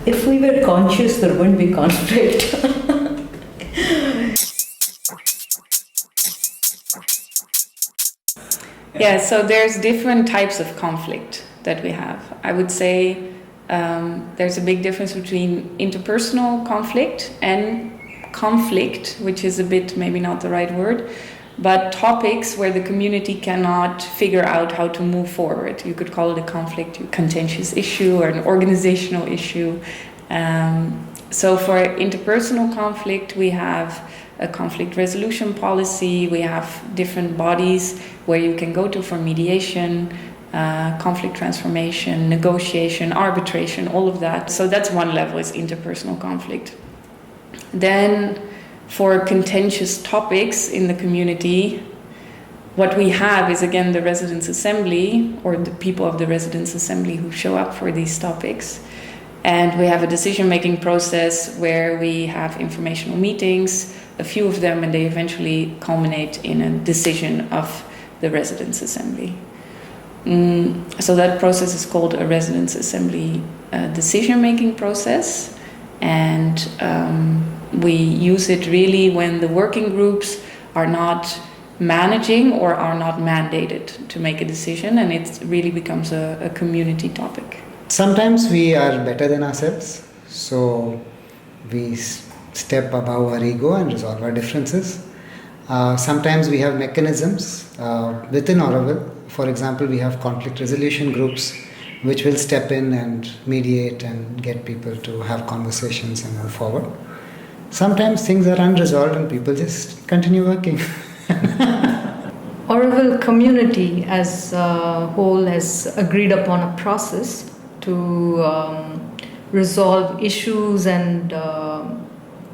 If we were conscious, there wouldn't be conflict. Yeah, so there's different types of conflict that we have. I would say there's a big difference between interpersonal conflict and conflict, which is a bit maybe not the right word, but topics where the community cannot figure out how to move forward. You could call it a conflict, a contentious issue, or an organizational issue. So for interpersonal conflict, we have a conflict resolution policy, we have different bodies where you can go to for mediation, conflict transformation, negotiation, arbitration, all of that. So that's one level, is interpersonal conflict. Then for contentious topics in the community, what we have is again the residents' assembly, or the people of the residents' assembly who show up for these topics. And we have a decision-making process where we have informational meetings, a few of them, and they eventually culminate in a decision of the residents' assembly. So that process is called a residents' assembly decision-making process, and we use it really when the working groups are not managing or are not mandated to make a decision, and it really becomes a community topic. Sometimes we are better than ourselves, so we step above our ego and resolve our differences. Sometimes we have mechanisms within Auroville. For example, we have conflict resolution groups which will step in and mediate and get people to have conversations and move forward. Sometimes things are unresolved and people just continue working. Auroville community as a whole has agreed upon a process to resolve issues and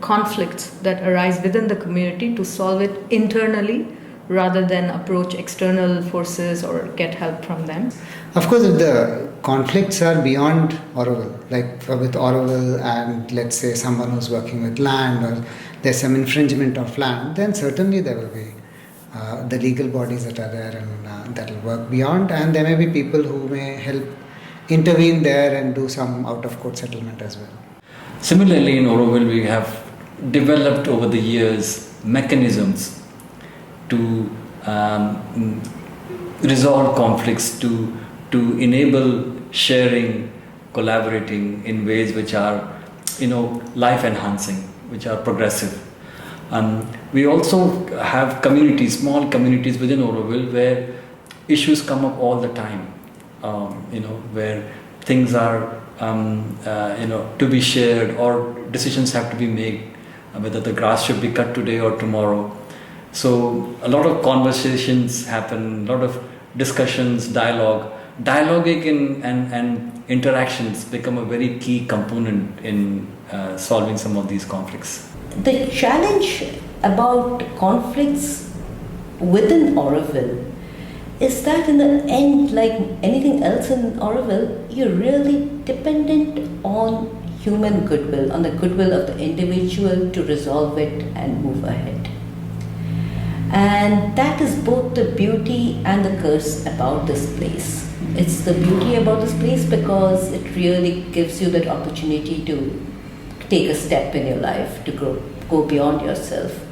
conflicts that arise within the community, to solve it internally rather than approach external forces or get help from them. Of course, if the conflicts are beyond Auroville, like with Auroville and let's say someone who's working with land, or there's some infringement of land, then certainly there will be the legal bodies that are there and that will work beyond, and there may be people who may help intervene there and do some out-of-court settlement as well. Similarly, in Auroville, we have developed over the years mechanisms to resolve conflicts, to enable sharing, collaborating in ways which are, life-enhancing, which are progressive. We also have communities, small communities within Auroville, where issues come up all the time. Where things are, to be shared, or decisions have to be made, whether the grass should be cut today or tomorrow. So a lot of conversations happen, a lot of discussions, dialoguing and interactions become a very key component in solving some of these conflicts. The challenge about conflicts within Auroville is that in the end, like anything else in Auroville, you're really dependent on human goodwill, on the goodwill of the individual to resolve it and move ahead. And that is both the beauty and the curse about this place. It's the beauty about this place because it really gives you that opportunity to take a step in your life, to go beyond yourself.